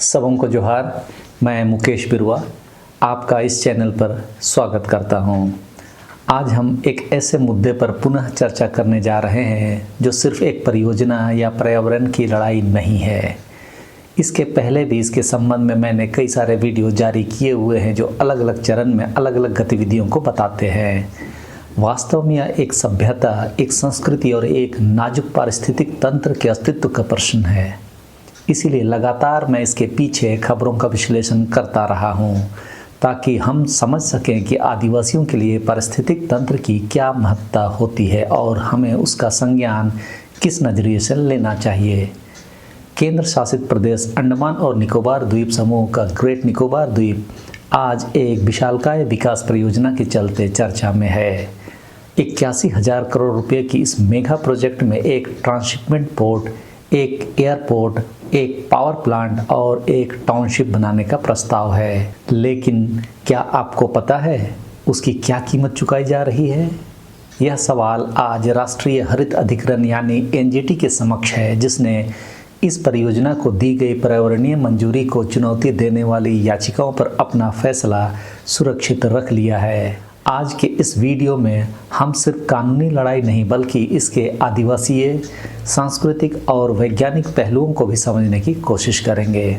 सबों को जोहार। मैं मुकेश बिरुआ आपका इस चैनल पर स्वागत करता हूं। आज हम एक ऐसे मुद्दे पर पुनः चर्चा करने जा रहे हैं जो सिर्फ एक परियोजना या पर्यावरण की लड़ाई नहीं है। इसके पहले भी इसके संबंध में मैंने कई सारे वीडियो जारी किए हुए हैं जो अलग अलग चरण में अलग अलग गतिविधियों को बताते हैं। वास्तव में यह एक सभ्यता, एक संस्कृति और एक नाजुक पारिस्थितिक तंत्र के अस्तित्व का प्रश्न है। इसीलिए लगातार मैं इसके पीछे खबरों का विश्लेषण करता रहा हूँ ताकि हम समझ सकें कि आदिवासियों के लिए पारिस्थितिक तंत्र की क्या महत्ता होती है और हमें उसका संज्ञान किस नज़रिए से लेना चाहिए। केंद्र शासित प्रदेश अंडमान और निकोबार द्वीप समूह का ग्रेट निकोबार द्वीप आज एक विशालकाय विकास परियोजना के चलते चर्चा में है। 81,000 करोड़ रुपए की इस मेगा प्रोजेक्ट में एक ट्रांसशिपमेंट पोर्ट, एक एयरपोर्ट, एक पावर प्लांट और एक टाउनशिप बनाने का प्रस्ताव है। लेकिन क्या आपको पता है उसकी क्या कीमत चुकाई जा रही है? यह सवाल आज राष्ट्रीय हरित अधिकरण यानी एनजीटी के समक्ष है, जिसने इस परियोजना को दी गई पर्यावरणीय मंजूरी को चुनौती देने वाली याचिकाओं पर अपना फैसला सुरक्षित रख लिया है। आज के इस वीडियो में हम सिर्फ कानूनी लड़ाई नहीं बल्कि इसके आदिवासीय, सांस्कृतिक और वैज्ञानिक पहलुओं को भी समझने की कोशिश करेंगे।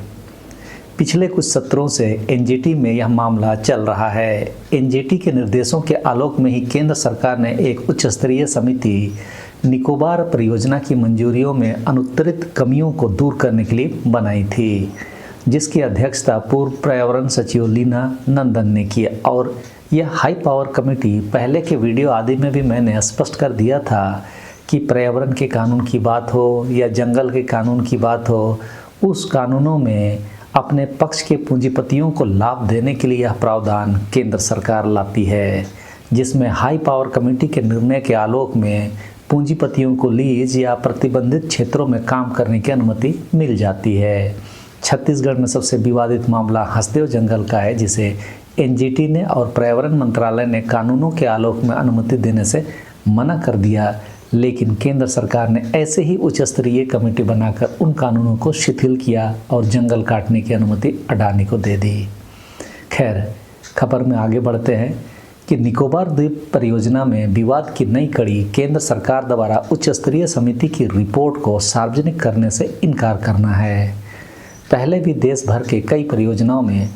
पिछले कुछ सत्रों से एनजीटी में यह मामला चल रहा है। एनजीटी के निर्देशों के आलोक में ही केंद्र सरकार ने एक उच्च स्तरीय समिति निकोबार परियोजना की मंजूरियों में अनुत्तरित कमियों को दूर करने के लिए बनाई थी, जिसकी अध्यक्षता पूर्व पर्यावरण सचिव लीना नंदन ने की। और यह हाई पावर कमेटी, पहले के वीडियो आदि में भी मैंने स्पष्ट कर दिया था कि पर्यावरण के कानून की बात हो या जंगल के कानून की बात हो, उस कानूनों में अपने पक्ष के पूंजीपतियों को लाभ देने के लिए यह प्रावधान केंद्र सरकार लाती है, जिसमें हाई पावर कमेटी के निर्णय के आलोक में पूंजीपतियों को लीज या प्रतिबंधित क्षेत्रों में काम करने की अनुमति मिल जाती है। छत्तीसगढ़ में सबसे विवादित मामला हंसदेव जंगल का है, जिसे एनजीटी ने और पर्यावरण मंत्रालय ने कानूनों के आलोक में अनुमति देने से मना कर दिया, लेकिन केंद्र सरकार ने ऐसे ही उच्च स्तरीय कमेटी बनाकर उन कानूनों को शिथिल किया और जंगल काटने की अनुमति अडानी को दे दी। खैर, खबर में आगे बढ़ते हैं कि निकोबार द्वीप परियोजना में विवाद की नई कड़ी केंद्र सरकार द्वारा उच्च स्तरीय समिति की रिपोर्ट को सार्वजनिक करने से इनकार करना है। पहले भी देश भर के कई परियोजनाओं में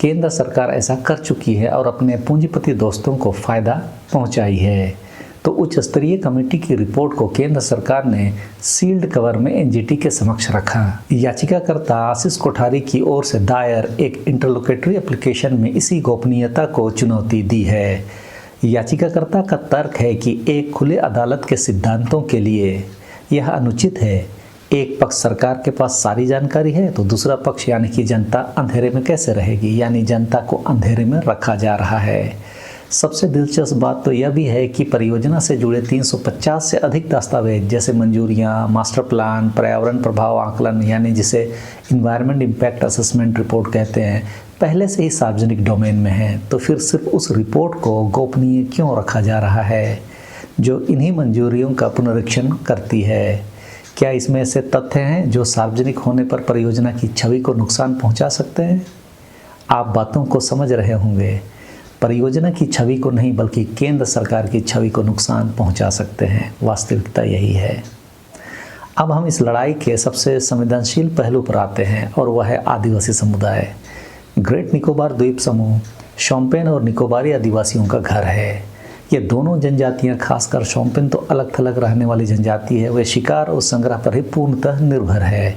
केंद्र सरकार ऐसा कर चुकी है और अपने पूंजीपति दोस्तों को फायदा पहुंचाई है। तो उच्च स्तरीय कमेटी की रिपोर्ट को केंद्र सरकार ने सील्ड कवर में एनजीटी के समक्ष रखा। याचिकाकर्ता आशीष कोठारी की ओर से दायर एक इंटरलोकेटरी एप्लीकेशन में इसी गोपनीयता को चुनौती दी है। याचिकाकर्ता का तर्क है कि एक खुले अदालत के सिद्धांतों के लिए यह अनुचित है। एक पक्ष सरकार के पास सारी जानकारी है तो दूसरा पक्ष यानी कि जनता अंधेरे में कैसे रहेगी, यानी जनता को अंधेरे में रखा जा रहा है। सबसे दिलचस्प बात तो यह भी है कि परियोजना से जुड़े 350 से अधिक दस्तावेज जैसे मंजूरियां, मास्टर प्लान, पर्यावरण प्रभाव आकलन यानी जिसे इन्वायरमेंट इम्पैक्ट असेसमेंट रिपोर्ट कहते हैं, पहले से ही सार्वजनिक डोमेन में है। तो फिर सिर्फ उस रिपोर्ट को गोपनीय क्यों रखा जा रहा है जो इन्हीं मंजूरियों का पुनरीक्षण करती है? क्या इसमें ऐसे तथ्य हैं जो सार्वजनिक होने पर परियोजना की छवि को नुकसान पहुंचा सकते हैं? आप बातों को समझ रहे होंगे। परियोजना की छवि को नहीं बल्कि केंद्र सरकार की छवि को नुकसान पहुंचा सकते हैं। वास्तविकता यही है। अब हम इस लड़ाई के सबसे संवेदनशील पहलू पर आते हैं और वह है आदिवासी समुदाय। ग्रेट निकोबार द्वीप समूह शोम्पेन और निकोबारी आदिवासियों का घर है। ये दोनों जनजातियां, खासकर शोम्पेन तो अलग थलग रहने वाली जनजाति है, वे शिकार और संग्रह पर ही पूर्णतः निर्भर है,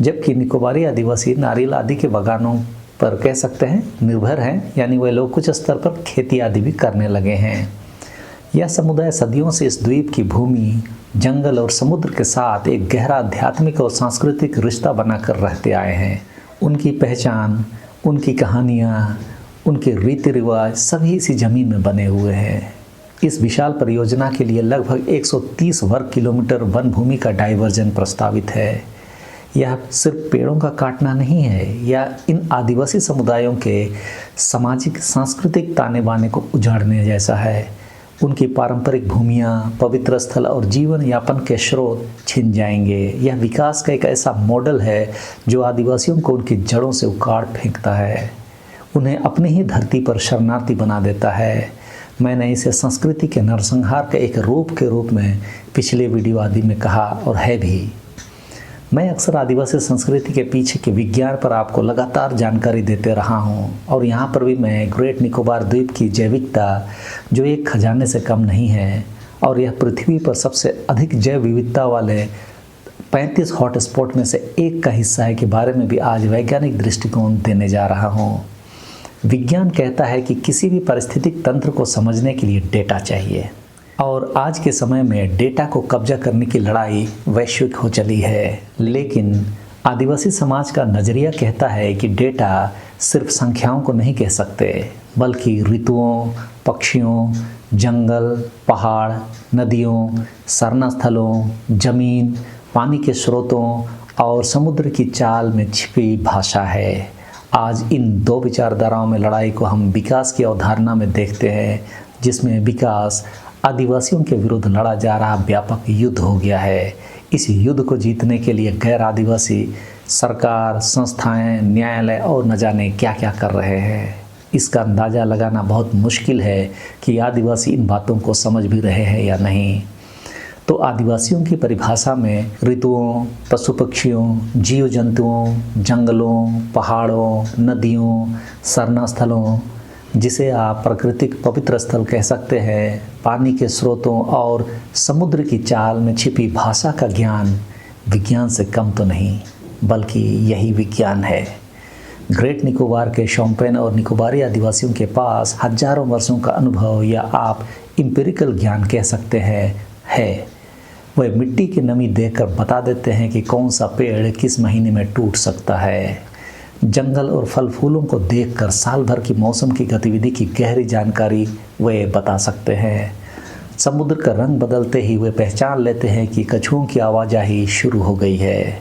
जबकि निकोबारी आदिवासी नारियल आदि के बागानों पर कह सकते हैं निर्भर हैं, यानी वे लोग कुछ स्तर पर खेती आदि भी करने लगे हैं। यह समुदाय सदियों से इस द्वीप की भूमि, जंगल और समुद्र के साथ एक गहरा आध्यात्मिक और सांस्कृतिक रिश्ता बनाकर रहते आए हैं। उनकी पहचान, उनकी कहानियाँ, उनके रीति रिवाज सभी इसी जमीन में बने हुए हैं। इस विशाल परियोजना के लिए लगभग 130 वर्ग किलोमीटर वन भूमि का डाइवर्जन प्रस्तावित है। यह सिर्फ पेड़ों का काटना नहीं है, यह इन आदिवासी समुदायों के सामाजिक सांस्कृतिक ताने बाने को उजाड़ने जैसा है। उनकी पारंपरिक भूमियाँ, पवित्र स्थल और जीवन यापन के स्रोत छिन जाएंगे। यह विकास का एक ऐसा मॉडल है जो आदिवासियों को उनकी जड़ों से उखाड़ फेंकता है, उन्हें अपनी ही धरती पर शरणार्थी बना देता है। मैंने इसे संस्कृति के नरसंहार के एक रूप के रूप में पिछले वीडियो आदि में कहा और है भी। मैं अक्सर आदिवासी संस्कृति के पीछे के विज्ञान पर आपको लगातार जानकारी देते रहा हूँ और यहाँ पर भी मैं ग्रेट निकोबार द्वीप की जैविकता, जो एक खजाने से कम नहीं है और यह पृथ्वी पर सबसे अधिक जैव विविधता वाले 35 हॉटस्पॉट में से एक का हिस्सा है के बारे में भी आज वैज्ञानिक दृष्टिकोण देने जा रहा हूँ। विज्ञान कहता है कि किसी भी पारिस्थितिक तंत्र को समझने के लिए डेटा चाहिए और आज के समय में डेटा को कब्जा करने की लड़ाई वैश्विक हो चली है। लेकिन आदिवासी समाज का नज़रिया कहता है कि डेटा सिर्फ संख्याओं को नहीं कह सकते, बल्कि ऋतुओं, पक्षियों, जंगल, पहाड़, नदियों, सरना स्थलों, जमीन, पानी के स्रोतों और समुद्र की चाल में छिपी भाषा है। आज इन दो विचारधाराओं में लड़ाई को हम विकास की अवधारणा में देखते हैं, जिसमें विकास आदिवासियों के विरुद्ध लड़ा जा रहा व्यापक युद्ध हो गया है। इस युद्ध को जीतने के लिए गैर आदिवासी सरकार, संस्थाएं, न्यायालय और न जाने क्या क्या कर रहे हैं। इसका अंदाज़ा लगाना बहुत मुश्किल है कि आदिवासी इन बातों को समझ भी रहे हैं या नहीं। तो आदिवासियों की परिभाषा में ऋतुओं, पशु पक्षियों, जीव जंतुओं, जंगलों, पहाड़ों, नदियों, सरना स्थलों, जिसे आप प्राकृतिक पवित्र स्थल कह सकते हैं, पानी के स्रोतों और समुद्र की चाल में छिपी भाषा का ज्ञान विज्ञान से कम तो नहीं, बल्कि यही विज्ञान है। ग्रेट निकोबार के शोम्पेन और निकोबारी आदिवासियों के पास हजारों वर्षों का अनुभव या आप एम्पिरिकल ज्ञान कह सकते हैं है। वह मिट्टी की नमी देखकर बता देते हैं कि कौन सा पेड़ किस महीने में टूट सकता है। जंगल और फल फूलों को देखकर साल भर की मौसम की गतिविधि की गहरी जानकारी वे बता सकते हैं। समुद्र का रंग बदलते ही वे पहचान लेते हैं कि कछुओं की आवाजाही शुरू हो गई है।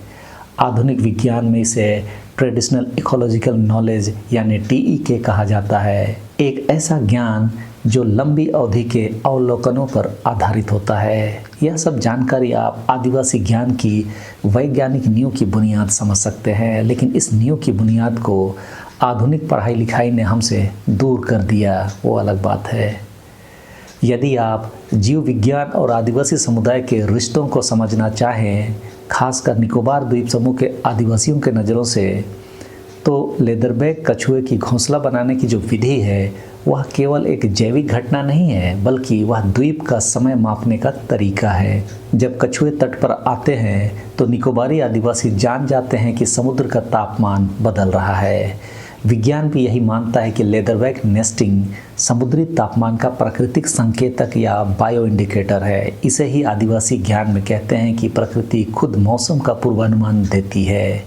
आधुनिक विज्ञान में इसे ट्रेडिशनल इकोलॉजिकल नॉलेज यानी TEK कहा जाता है, एक ऐसा ज्ञान जो लंबी अवधि के अवलोकनों पर आधारित होता है। यह सब जानकारी आप आदिवासी ज्ञान की वैज्ञानिक नींव की बुनियाद समझ सकते हैं, लेकिन इस नींव की बुनियाद को आधुनिक पढ़ाई लिखाई ने हमसे दूर कर दिया, वो अलग बात है। यदि आप जीव विज्ञान और आदिवासी समुदाय के रिश्तों को समझना चाहें, खासकर निकोबार द्वीप समूह के आदिवासियों के नज़रों से, तो लेदरबैक कछुए की घोंसला बनाने की जो विधि है वह केवल एक जैविक घटना नहीं है, बल्कि वह द्वीप का समय मापने का तरीका है। जब कछुए तट पर आते हैं तो निकोबारी आदिवासी जान जाते हैं कि समुद्र का तापमान बदल रहा है। विज्ञान भी यही मानता है कि लेदरबैक नेस्टिंग समुद्री तापमान का प्राकृतिक संकेतक या बायो इंडिकेटर है। इसे ही आदिवासी ज्ञान में कहते हैं कि प्रकृति खुद मौसम का पूर्वानुमान देती है।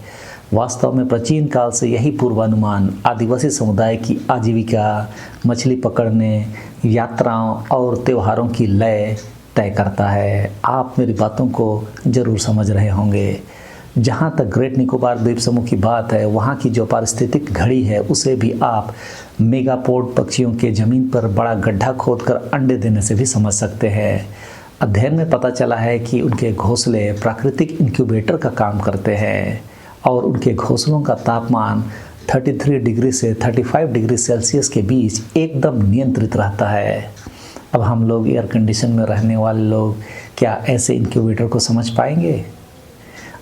वास्तव में प्राचीन काल से यही पूर्वानुमान आदिवासी समुदाय की आजीविका, मछली पकड़ने, यात्राओं और त्योहारों की लय तय करता है। आप मेरी बातों को ज़रूर समझ रहे होंगे। जहाँ तक ग्रेट निकोबार द्वीप समूह की बात है, वहाँ की जो पारिस्थितिक घड़ी है उसे भी आप मेगापोड पक्षियों के ज़मीन पर बड़ा गड्ढा खोदकर अंडे देने से भी समझ सकते हैं। अध्ययन में पता चला है कि उनके घोंसले प्राकृतिक इंक्यूबेटर का काम करते हैं और उनके घोंसलों का तापमान 33 डिग्री से 35 डिग्री सेल्सियस के बीच एकदम नियंत्रित रहता है। अब हम लोग एयर कंडीशन में रहने वाले लोग क्या ऐसे इंक्यूबेटर को समझ पाएंगे?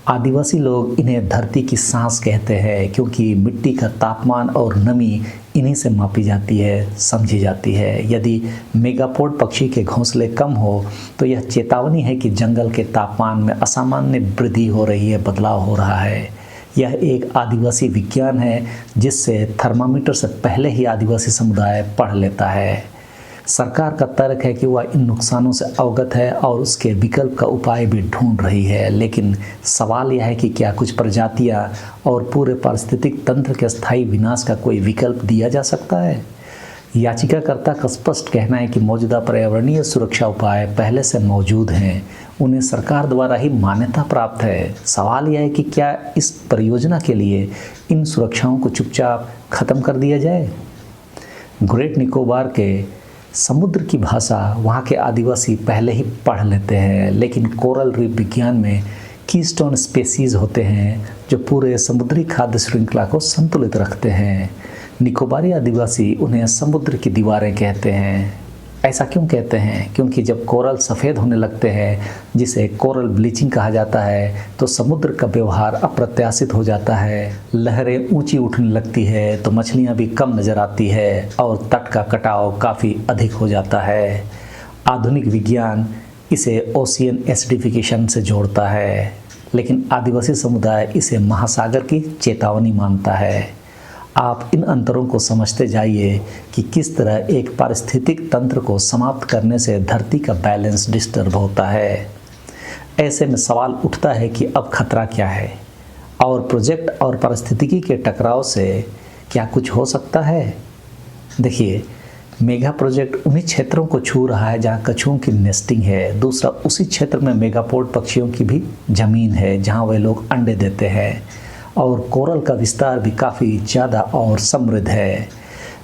आदिवासी लोग इन्हें धरती की सांस कहते हैं, क्योंकि मिट्टी का तापमान और नमी इन्हीं से मापी जाती है, समझी जाती है। यदि मेगापोड पक्षी के घोंसले कम हो तो यह चेतावनी है कि जंगल के तापमान में असामान्य वृद्धि हो रही है, बदलाव हो रहा है। यह एक आदिवासी विज्ञान है जिससे थर्मामीटर से पहले ही आदिवासी समुदाय पढ़ लेता है। सरकार का तर्क है कि वह इन नुकसानों से अवगत है और उसके विकल्प का उपाय भी ढूंढ रही है, लेकिन सवाल यह है कि क्या कुछ प्रजातियां और पूरे पारिस्थितिक तंत्र के स्थायी विनाश का कोई विकल्प दिया जा सकता है? याचिकाकर्ता का स्पष्ट कहना है कि मौजूदा पर्यावरणीय सुरक्षा उपाय पहले से मौजूद हैं, उन्हें सरकार द्वारा ही मान्यता प्राप्त है। सवाल यह है कि क्या इस परियोजना के लिए इन सुरक्षाओं को चुपचाप खत्म कर दिया जाए? ग्रेट निकोबार के समुद्र की भाषा वहाँ के आदिवासी पहले ही पढ़ लेते हैं, लेकिन कोरल रीफ विज्ञान में कीस्टोन स्पेसीज होते हैं जो पूरे समुद्री खाद्य श्रृंखला को संतुलित रखते हैं। निकोबारी आदिवासी उन्हें समुद्र की दीवारें कहते हैं। ऐसा क्यों कहते हैं? क्योंकि जब कोरल सफ़ेद होने लगते हैं, जिसे कोरल ब्लीचिंग कहा जाता है, तो समुद्र का व्यवहार अप्रत्याशित हो जाता है। लहरें ऊंची उठने लगती है तो मछलियां भी कम नज़र आती है और तट का कटाव काफ़ी अधिक हो जाता है। आधुनिक विज्ञान इसे ओशियन एसिडिफिकेशन से जोड़ता है, लेकिन आदिवासी समुदाय इसे महासागर की चेतावनी मानता है। आप इन अंतरों को समझते जाइए कि किस तरह एक पारिस्थितिक तंत्र को समाप्त करने से धरती का बैलेंस डिस्टर्ब होता है। ऐसे में सवाल उठता है कि अब खतरा क्या है और प्रोजेक्ट और पारिस्थितिकी के टकराव से क्या कुछ हो सकता है। देखिए, मेगा प्रोजेक्ट उन्हीं क्षेत्रों को छू रहा है जहाँ कछुओं की नेस्टिंग है। दूसरा, उसी क्षेत्र में मेगापोड पक्षियों की भी ज़मीन है जहाँ वे लोग अंडे देते हैं। और कोरल का विस्तार भी काफ़ी ज़्यादा और समृद्ध है।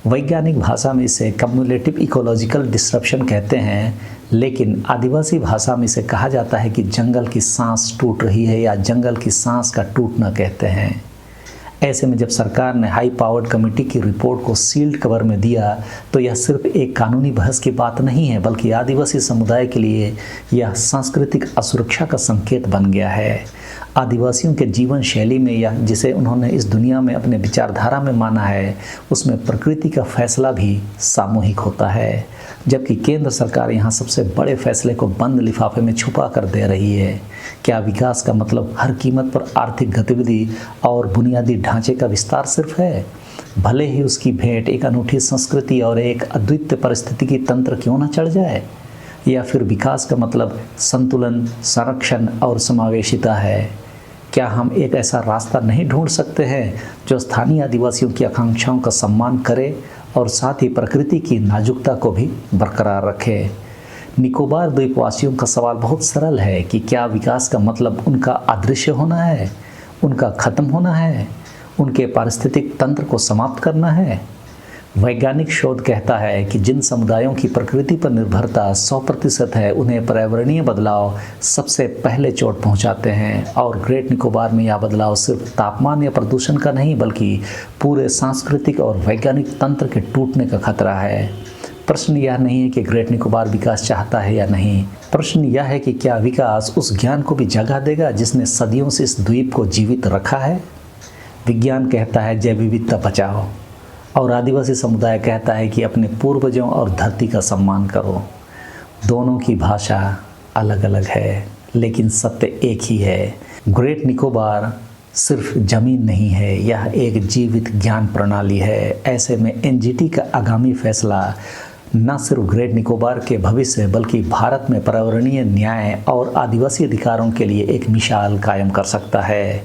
वैज्ञानिक भाषा में इसे कम्युलेटिव इकोलॉजिकल डिस्रप्शन कहते हैं, लेकिन आदिवासी भाषा में इसे कहा जाता है कि जंगल की सांस टूट रही है या जंगल की सांस का टूटना कहते हैं। ऐसे में जब सरकार ने हाई पावर्ड कमेटी की रिपोर्ट को सील्ड कवर में दिया तो यह सिर्फ एक कानूनी बहस की बात नहीं है, बल्कि आदिवासी समुदाय के लिए यह सांस्कृतिक असुरक्षा का संकेत बन गया है। आदिवासियों के जीवन शैली में या जिसे उन्होंने इस दुनिया में अपने विचारधारा में माना है, उसमें प्रकृति का फैसला भी सामूहिक होता है, जबकि केंद्र सरकार यहाँ सबसे बड़े फैसले को बंद लिफाफे में छुपा कर दे रही है। क्या विकास का मतलब हर कीमत पर आर्थिक गतिविधि और बुनियादी ढांचे का विस्तार सिर्फ है, भले ही उसकी भेंट एक अनूठी संस्कृति और एक अद्वितीय परिस्थितिकी तंत्र क्यों न चढ़ जाए? या फिर विकास का मतलब संतुलन, संरक्षण और समावेशिता है? क्या हम एक ऐसा रास्ता नहीं ढूंढ सकते हैं जो स्थानीय आदिवासियों की आकांक्षाओं का सम्मान करे और साथ ही प्रकृति की नाजुकता को भी बरकरार रखे? निकोबार द्वीपवासियों का सवाल बहुत सरल है कि क्या विकास का मतलब उनका अदृश्य होना है, उनका खत्म होना है, उनके पारिस्थितिक तंत्र को समाप्त करना है? वैज्ञानिक शोध कहता है कि जिन समुदायों की प्रकृति पर निर्भरता 100% है, उन्हें पर्यावरणीय बदलाव सबसे पहले चोट पहुंचाते हैं। और ग्रेट निकोबार में यह बदलाव सिर्फ तापमान या प्रदूषण का नहीं, बल्कि पूरे सांस्कृतिक और वैज्ञानिक तंत्र के टूटने का खतरा है। प्रश्न यह नहीं है कि ग्रेट निकोबार विकास चाहता है या नहीं, प्रश्न यह है कि क्या विकास उस ज्ञान को भी जगह देगा जिसने सदियों से इस द्वीप को जीवित रखा है। विज्ञान कहता है जैव विविधता बचाओ, और आदिवासी समुदाय कहता है कि अपने पूर्वजों और धरती का सम्मान करो। दोनों की भाषा अलग अलग है, लेकिन सत्य एक ही है। ग्रेट निकोबार सिर्फ ज़मीन नहीं है, यह एक जीवित ज्ञान प्रणाली है। ऐसे में एनजीटी का आगामी फैसला न सिर्फ ग्रेट निकोबार के भविष्य, बल्कि भारत में पर्यावरणीय न्याय और आदिवासी अधिकारों के लिए एक मिसाल कायम कर सकता है।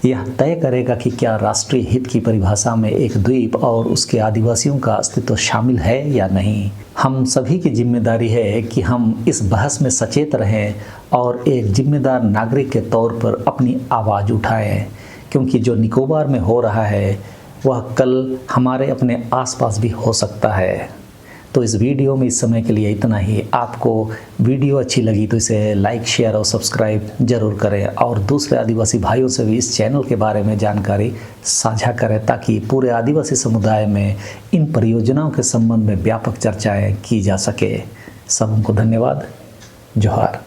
यह तय करेगा कि क्या राष्ट्रीय हित की परिभाषा में एक द्वीप और उसके आदिवासियों का अस्तित्व शामिल है या नहीं। हम सभी की जिम्मेदारी है कि हम इस बहस में सचेत रहें और एक जिम्मेदार नागरिक के तौर पर अपनी आवाज़ उठाएं, क्योंकि जो निकोबार में हो रहा है वह कल हमारे अपने आसपास भी हो सकता है। तो इस वीडियो में इस समय के लिए इतना ही। आपको वीडियो अच्छी लगी तो इसे लाइक, शेयर और सब्सक्राइब जरूर करें, और दूसरे आदिवासी भाइयों से भी इस चैनल के बारे में जानकारी साझा करें, ताकि पूरे आदिवासी समुदाय में इन परियोजनाओं के संबंध में व्यापक चर्चाएं की जा सके। सबको धन्यवाद। जोहार।